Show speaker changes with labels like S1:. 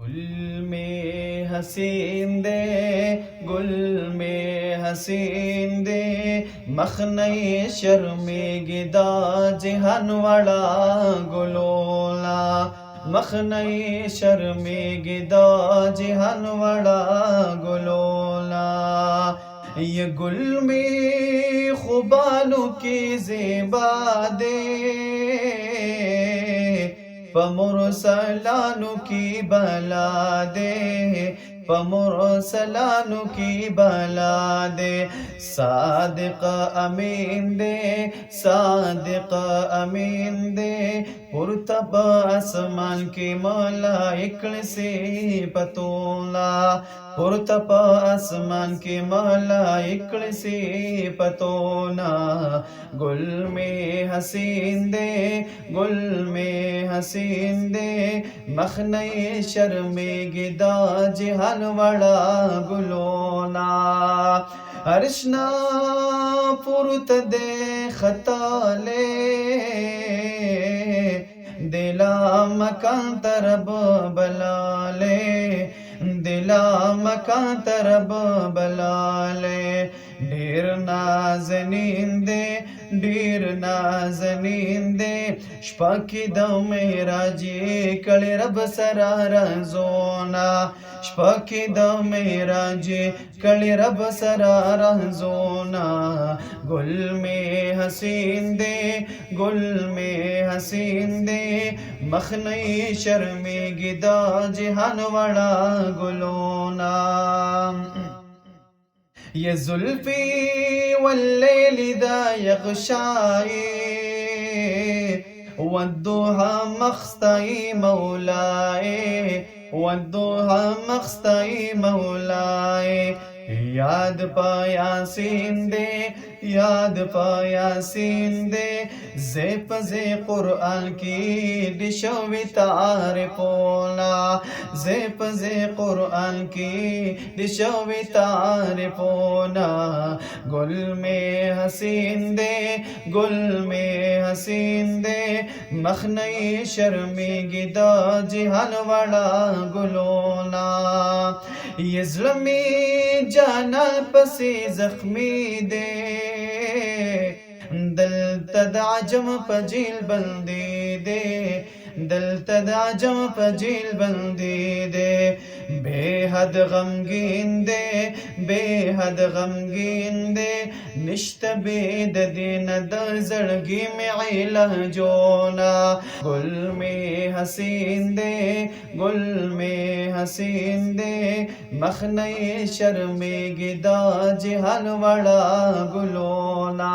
S1: गुल में हसीन दे, गुल में हसीन दे, मखनई शर्मिगिदा जिहान वाला गुलोला। मखनई शर्मिगिदा जिहान वाला गुलोला। ये गुल में खुबानों की ज़ेबा दे, पमुरसलानु की बला दे, पमुरसलानु की बला दे। सादिक अमीन दे, सादिक अमीन दे, पुरतब आसमान की मलाइक से पतोला। पुरतब आसमान की मलाइक से पतोना। गुल में हसीन दे, गुल में हसीन दे, मखनई शर्मिगिदा जिहान वाला गुलोना। अर्शना पुरत दे खताले, दिला मकान तरब बलाले, दिला मकान तरब बलाले। ढेर नाज़नीन दे, ढेर नाज़नीन दे, शपाकी दम मेराजी कले रब सरारा जोना। शपाकी दम मेराजी कले रब सरारा जोना। गुल में हसीन दे, गुल में हसीन दे, मखनई शर्मिगिदा जिहान वाला गुलोना। ये जुल्फी वल्लैल दा यग़शाई, वद्दुहा मख्ताई मौलाए, वद्दुहा मख्ताई मौलाए। याद पायासीन दे, याद पायासीन दे, ज़ेप ज़े कुरआन की दिशवितार पोला। ज़ेप ज़े कुरआन की दिशवितार पोना। गुल में हसीन दे, गुल में हसीन दे, मखनई शर्मिगिदा जिहान वाला गुलोना। ये ज़ल्मी जाना पसी ज़ख्मी दे, दिल तदाजम पजील बंदी दे, दिल तदाजम पजील बंदी दे। बेहद गमगीन दे, बेहद गमगीन दे, निश्त बेद दिन दर्जड़गी में इला जोना। गुल में हसीन दे, गुल में हसीन दे, मखनई शर्मिगिदा जिहान वाला गुलोना।